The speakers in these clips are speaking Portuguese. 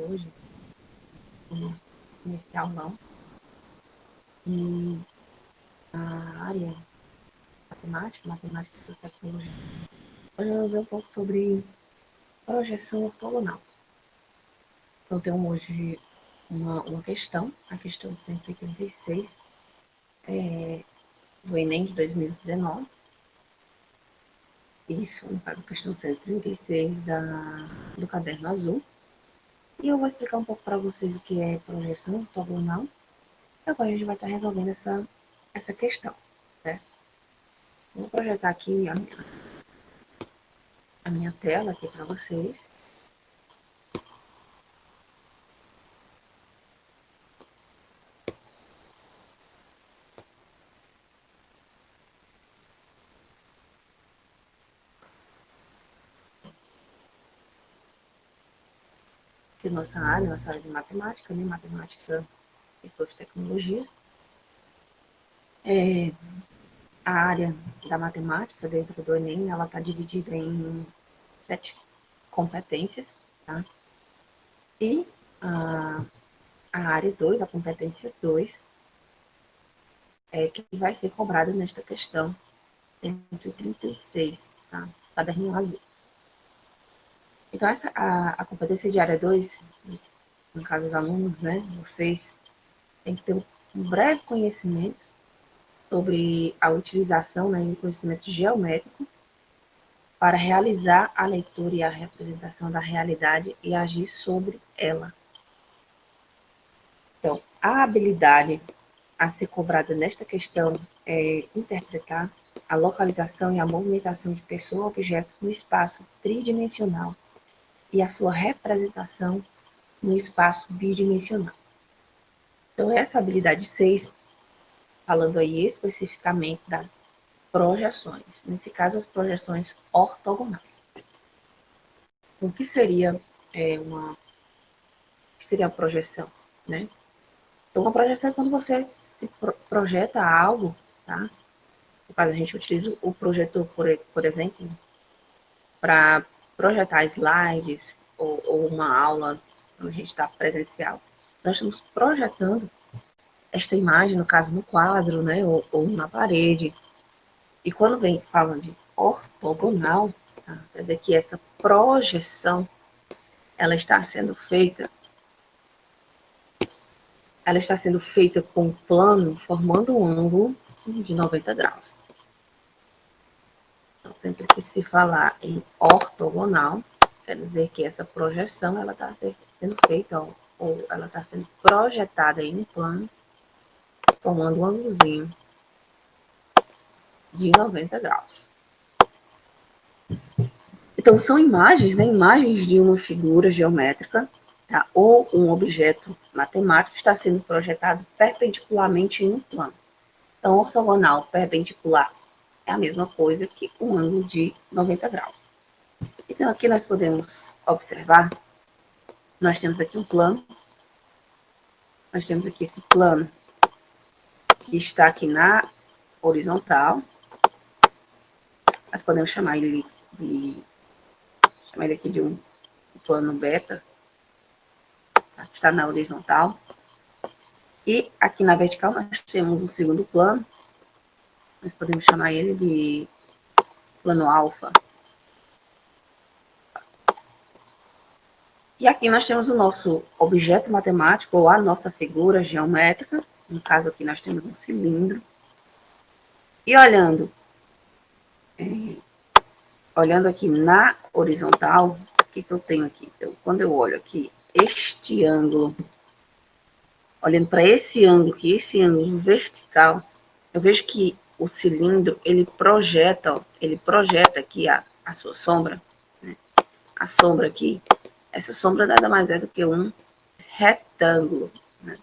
hoje, nesse aulão, e a área matemática e tecnologia. Hoje eu vou ver um pouco sobre projeção ortogonal. Então, temos hoje uma questão, a questão 136, do Enem de 2019. Isso, no caso, a questão 136 do caderno azul. E eu vou explicar um pouco para vocês o que é projeção ortogonal. E agora a gente vai estar resolvendo essa questão, certo? Vou projetar aqui a minha tela aqui para vocês. Aqui nossa área de matemática, né? Matemática e suas tecnologias. A área da matemática dentro do Enem, ela está dividida em 7 competências, tá? E a área 2, a competência 2, que vai ser cobrada nesta questão 136, tá? Caderninho azul. Então, a competência de área 2, no caso os alunos, né, vocês têm que ter um breve conhecimento sobre a utilização, né, do conhecimento geométrico para realizar a leitura e a representação da realidade e agir sobre ela. Então, a habilidade a ser cobrada nesta questão é interpretar a localização e a movimentação de pessoa ou objetos no espaço tridimensional e a sua representação no espaço bidimensional. Então, essa habilidade 6, falando aí especificamente das projeções, nesse caso, as projeções ortogonais. O que seria a projeção, né? Então, a projeção é quando você se projeta algo, tá? No caso, a gente utiliza o projetor, por exemplo, para projetar slides ou uma aula, quando a gente está presencial. Nós estamos projetando esta imagem, no caso, no quadro, né? Ou na parede. E quando vem falando de ortogonal, tá? Quer dizer que essa projeção ela está sendo feita com um plano formando um ângulo de 90 graus. Então, sempre que se falar em ortogonal, quer dizer que essa projeção ela está sendo feita ou ela está sendo projetada aí no plano, formando um ângulozinho de 90 graus. Então, são imagens, né? Imagens de uma figura geométrica, tá? Ou um objeto matemático está sendo projetado perpendicularmente em um plano. Então, ortogonal, perpendicular, é a mesma coisa que um ângulo de 90 graus. Então, aqui nós podemos observar, nós temos aqui um plano, nós temos aqui esse plano que está aqui na horizontal, nós podemos chamar ele aqui de um plano beta, tá? Está na horizontal. E aqui na vertical nós temos o segundo plano, nós podemos chamar ele de plano alfa. E aqui nós temos o nosso objeto matemático, ou a nossa figura geométrica. No caso aqui nós temos um cilindro. E olhando aqui na horizontal, o que eu tenho aqui? Então, quando eu olho aqui este ângulo, olhando para esse ângulo vertical, eu vejo que o cilindro, ele projeta aqui a sua sombra, né? A sombra aqui, essa sombra nada mais é do que um retângulo, né?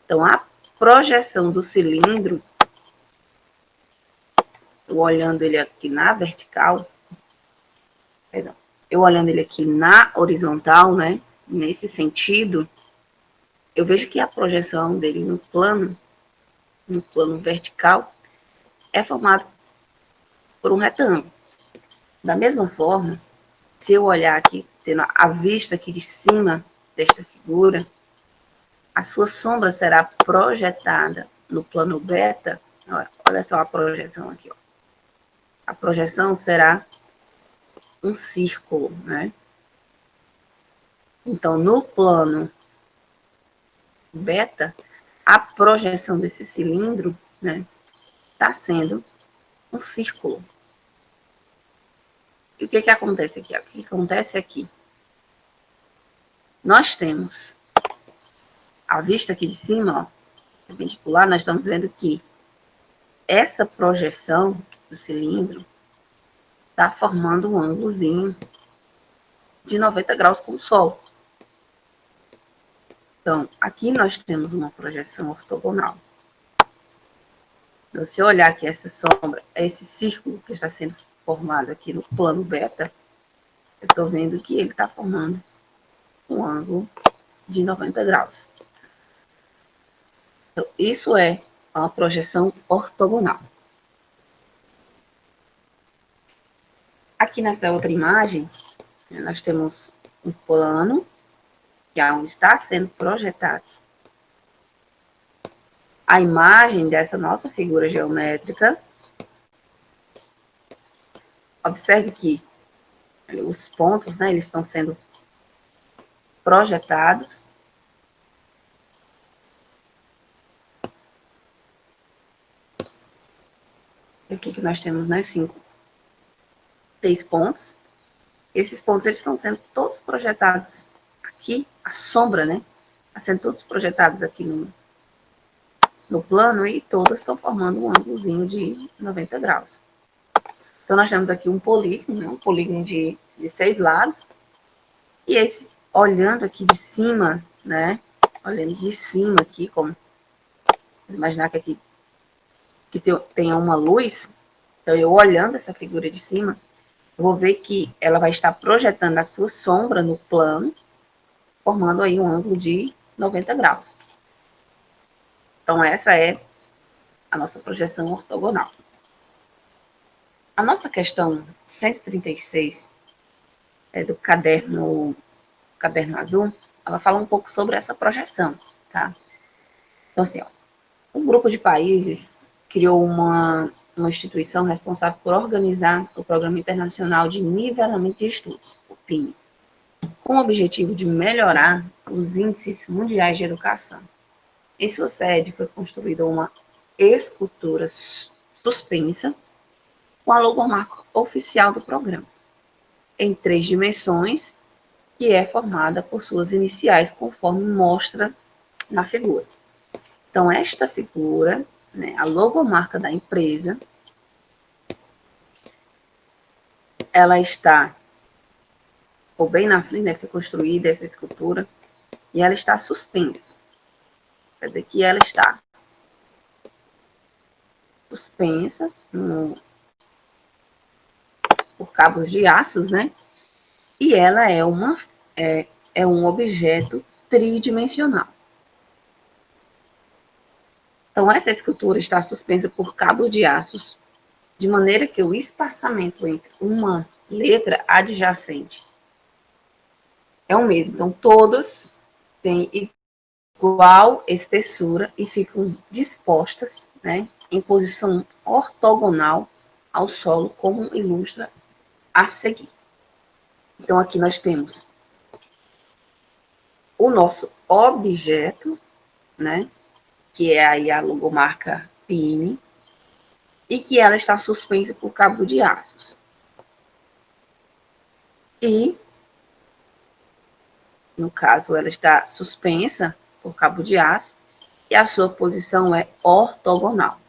Então, a projeção do cilindro, eu olhando ele aqui na vertical, eu olhando ele aqui na horizontal, né? Nesse sentido, eu vejo que a projeção dele no plano vertical, é formado por um retângulo. Da mesma forma, se eu olhar aqui, tendo a vista aqui de cima, desta figura, a sua sombra será projetada no plano beta. Olha só a projeção aqui. Ó. A projeção será um círculo, né? Então, no plano beta, a projeção desse cilindro, né, está sendo um círculo. E o que que acontece aqui? O que acontece aqui? Nós temos a vista aqui de cima, ó, perpendicular, nós estamos vendo que essa projeção do cilindro está formando um ângulozinho de 90 graus com o solo. Então, aqui nós temos uma projeção ortogonal. Então, se eu olhar aqui essa sombra, esse círculo que está sendo formado aqui no plano beta, eu estou vendo que ele está formando um ângulo de 90 graus. Então, isso é uma projeção ortogonal. Aqui nessa outra imagem, nós temos um plano, que é onde está sendo projetado a imagem dessa nossa figura geométrica. Observe que os pontos, né, eles estão sendo projetados. Aqui que nós temos, né, 6 pontos. Esses pontos, eles estão sendo todos projetados aqui, a sombra, né, está sendo todos projetados aqui no plano e todas estão formando um ângulozinho de 90 graus. Então, nós temos aqui um polígono, né, um polígono de 6 lados. E esse, olhando aqui de cima, né, olhando de cima aqui, como imaginar que aqui que tenha uma luz, então eu olhando essa figura de cima, eu vou ver que ela vai estar projetando a sua sombra no plano, formando aí um ângulo de 90 graus. Então, essa é a nossa projeção ortogonal. A nossa questão 136 do caderno azul, ela fala um pouco sobre essa projeção, tá? Então, assim, ó, um grupo de países criou uma instituição responsável por organizar o Programa Internacional de Nivelamento de Estudos, o PINE, com o objetivo de melhorar os índices mundiais de educação. Em sua sede foi construída uma escultura suspensa com a logomarca oficial do programa, em 3 dimensões, que é formada por suas iniciais, conforme mostra na figura. Então, esta figura, né, a logomarca da empresa, ela está, ou bem na frente, né, foi construída essa escultura, e ela está suspensa. Quer dizer que ela está suspensa por cabos de aços, né? E ela é um objeto tridimensional. Então, essa escultura está suspensa por cabo de aços, de maneira que o espaçamento entre uma letra adjacente é o mesmo. Então, todas têm igual espessura e ficam dispostas, né, em posição ortogonal ao solo, como ilustra a seguir. Então, aqui nós temos o nosso objeto, né, que é aí a logomarca PINE, e que ela está suspensa por cabo de aços. E, no caso, ela está suspensa por cabo de aço e a sua posição é ortogonal.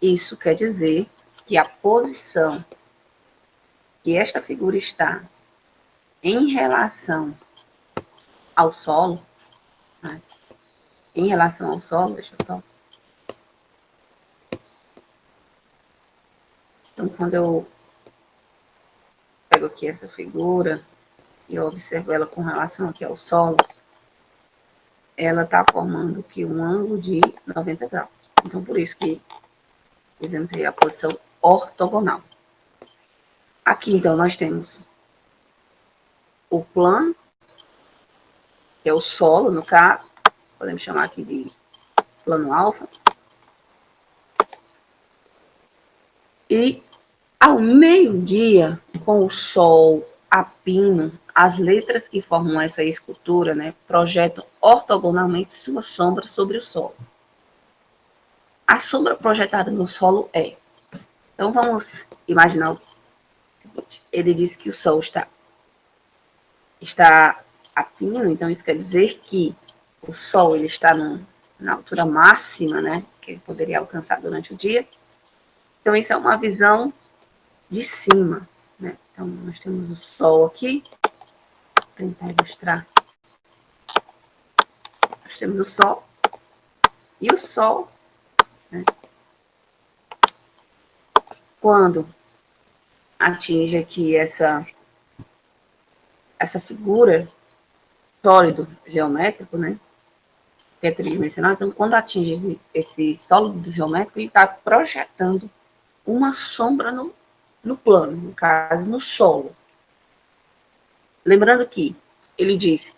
Isso quer dizer que a posição que esta figura está em relação ao solo, né? Em relação ao solo, deixa eu só. Então, quando eu pego aqui essa figura e eu observo ela com relação aqui ao solo, ela está formando aqui um ângulo de 90 graus. Então, por isso que fizemos aí a posição ortogonal. Aqui, então, nós temos o plano, que é o solo, no caso. Podemos chamar aqui de plano alfa. E ao meio-dia, com o sol a pino, as letras que formam essa escultura, né, projetam ortogonalmente sua sombra sobre o solo. A sombra projetada no solo é... Então, vamos imaginar o seguinte. Ele diz que o sol está a pino, então isso quer dizer que o sol ele está na altura máxima, né, que ele poderia alcançar durante o dia. Então, isso é uma visão de cima, né? Então, nós temos o sol aqui. Vou tentar ilustrar. Nós temos o sol. E o sol, né, quando atinge aqui essa figura sólido geométrico, né, que é tridimensional, então quando atinge esse sólido geométrico, ele está projetando uma sombra no plano, no caso, no solo. Lembrando que ele diz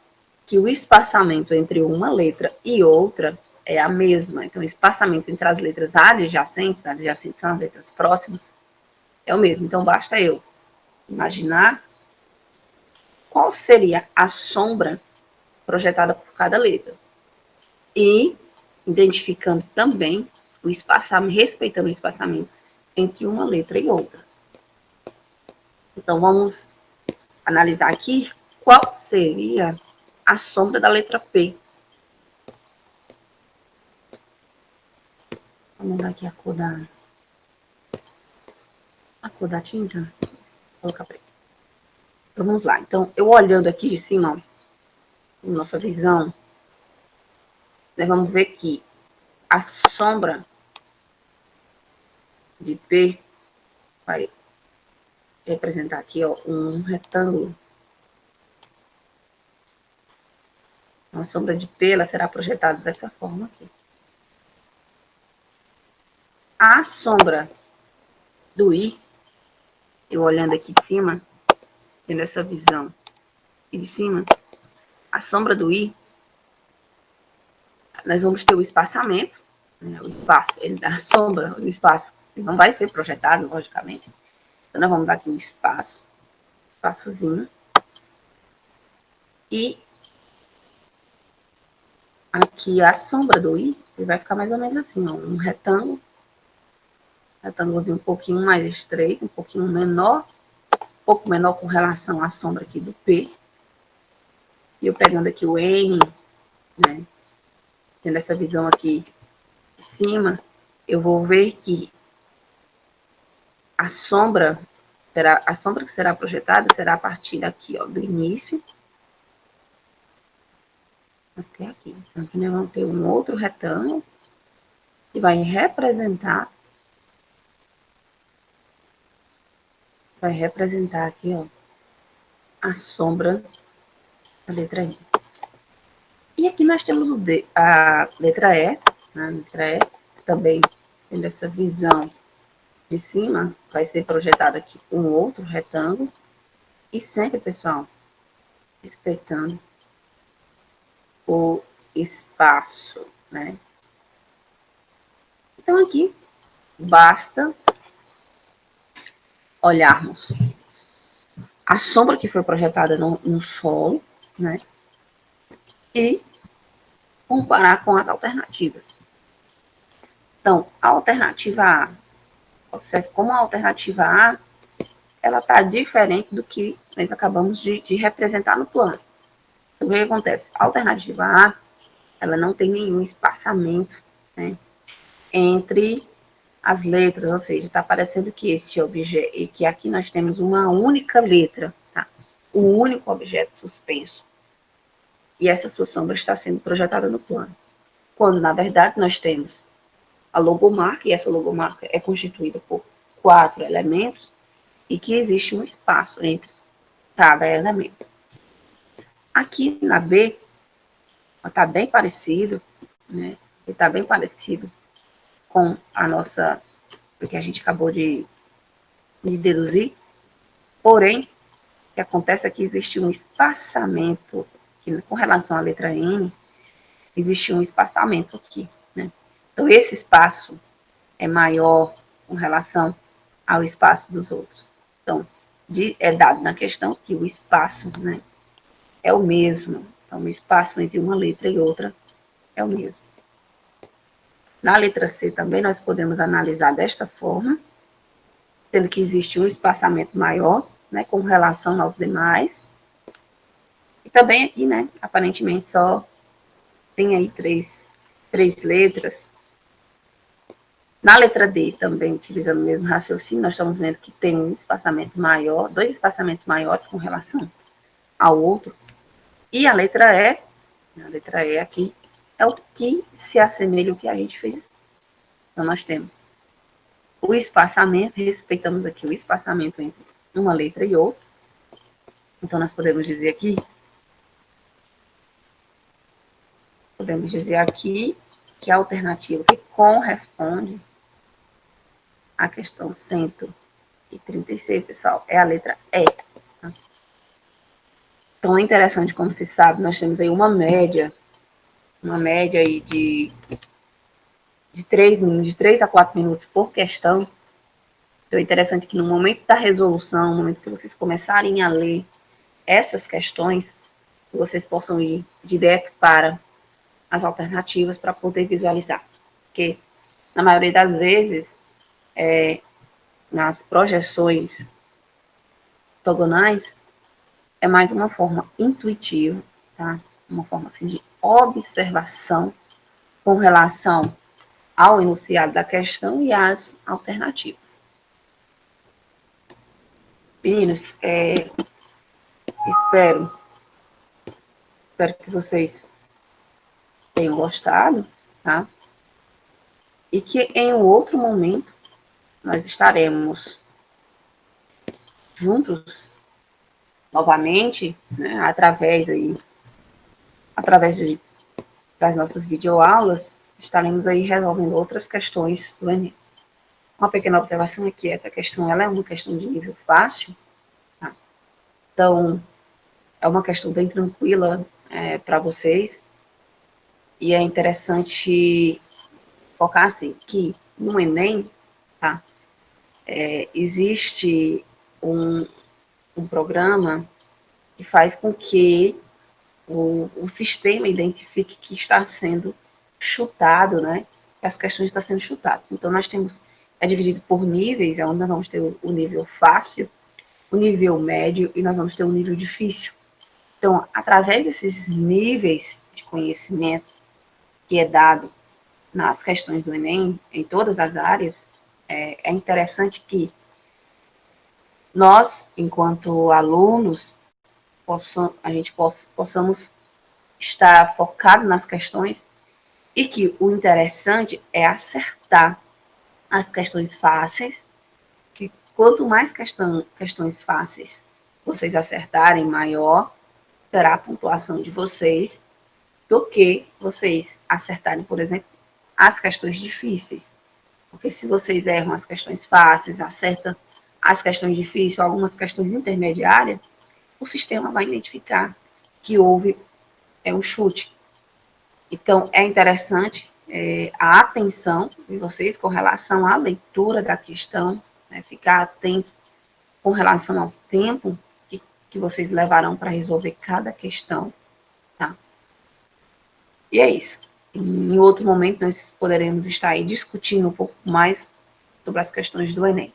que o espaçamento entre uma letra e outra é a mesma. Então, o espaçamento entre as letras adjacentes são as letras próximas, é o mesmo. Então, basta eu imaginar qual seria a sombra projetada por cada letra. E identificando também o espaçamento, respeitando o espaçamento entre uma letra e outra. Então, vamos analisar aqui qual seria a sombra da letra P. Vamos mudar aqui a cor da tinta. Vou colocar preto. Então, vamos lá. Então, eu olhando aqui de cima, ó, nossa visão, nós vamos ver que a sombra de P vai representar aqui, ó, um retângulo. A sombra de P ela será projetada dessa forma aqui. A sombra do I, eu olhando aqui de cima, tendo essa visão aqui de cima, a sombra do I, nós vamos ter o espaçamento, né, o espaço, ele dá sombra, o espaço, ele não vai ser projetado, logicamente. Então, nós vamos dar aqui um espaçozinho. E aqui a sombra do I, ele vai ficar mais ou menos assim, ó, um retângulozinho um pouquinho mais estreito, um pouquinho menor, um pouco menor com relação à sombra aqui do P. E eu pegando aqui o N, né, tendo essa visão aqui de cima, eu vou ver que a sombra que será projetada será a partir daqui, ó, do início até aqui. Então, aqui nós vamos ter um outro retângulo que vai representar aqui, ó, a sombra da letra I. E aqui nós temos a letra E, né? A letra E, também tendo essa visão de cima, vai ser projetado aqui um outro retângulo. E sempre, pessoal, respeitando o espaço, né? Então, aqui, basta olharmos a sombra que foi projetada no solo, né? E comparar com as alternativas. Então, a alternativa A, observe como a alternativa A, ela está diferente do que nós acabamos de representar no plano. Então, o que acontece? A alternativa A, ela não tem nenhum espaçamento, né, entre as letras, ou seja, está parecendo que esse objeto, e que aqui nós temos uma única letra, tá? Um único objeto suspenso. E essa sua sombra está sendo projetada no plano. Quando, na verdade, nós temos a logomarca, e essa logomarca é constituída por 4 elementos, e que existe um espaço entre cada elemento. Aqui na B, está bem parecido, né? Está bem parecido com a nossa, o que a gente acabou de deduzir. Porém, o que acontece é que existe um espaçamento que com relação à letra N, existe um espaçamento aqui, né? Então, esse espaço é maior com relação ao espaço dos outros. Então, é dado na questão que o espaço, né, é o mesmo. Então, o espaço entre uma letra e outra é o mesmo. Na letra C também nós podemos analisar desta forma, sendo que existe um espaçamento maior, né, com relação aos demais. E também aqui, né, aparentemente só tem aí três letras. Na letra D, também utilizando o mesmo raciocínio, nós estamos vendo que tem um espaçamento maior, dois espaçamentos maiores com relação ao outro. E a letra E aqui, é o que se assemelha ao que a gente fez. Então, nós temos o espaçamento, respeitamos aqui o espaçamento entre uma letra e outra. Então, nós podemos dizer aqui que a alternativa que corresponde à questão 136, pessoal, é a letra E. Tá? Então, é interessante, como se sabe, nós temos aí uma média aí de 3 minutos, de 3 a 4 minutos por questão. Então, é interessante que no momento da resolução, no momento que vocês começarem a ler essas questões, vocês possam ir direto para as alternativas para poder visualizar. Porque, na maioria das vezes, nas projeções ortogonais, é mais uma forma intuitiva, tá? Uma forma assim, de observação com relação ao enunciado da questão e às alternativas. Meninos, espero que vocês tenham gostado, tá? E que em um outro momento nós estaremos juntos novamente, né, através das nossas videoaulas, estaremos aí resolvendo outras questões do Enem. Uma pequena observação é que essa questão ela é uma questão de nível fácil, tá? Então, é uma questão bem tranquila para vocês, e é interessante focar assim, que no Enem, tá, existe um programa que faz com que o sistema identifique que está sendo chutado, né? Que as questões estão sendo chutadas. Então, nós temos, é dividido por níveis, onde nós vamos ter o nível fácil, o nível médio e nós vamos ter o nível difícil. Então, através desses níveis de conhecimento que é dado nas questões do Enem, em todas as áreas, é interessante que nós, enquanto alunos, possamos estar focado nas questões e que o interessante é acertar as questões fáceis, que quanto mais questões fáceis vocês acertarem, maior será a pontuação de vocês do que vocês acertarem, por exemplo, as questões difíceis. Porque se vocês erram as questões fáceis, acertam as questões difíceis, algumas questões intermediárias, o sistema vai identificar que houve um chute. Então, é interessante a atenção de vocês com relação à leitura da questão, né, ficar atento com relação ao tempo que vocês levarão para resolver cada questão, tá? E é isso. Em outro momento, nós poderemos estar aí discutindo um pouco mais sobre as questões do Enem.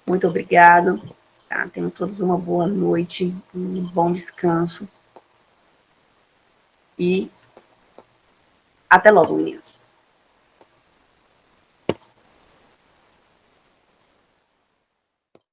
Muito obrigado. Tá? Tenham todos uma boa noite, um bom descanso. E até logo, meninos.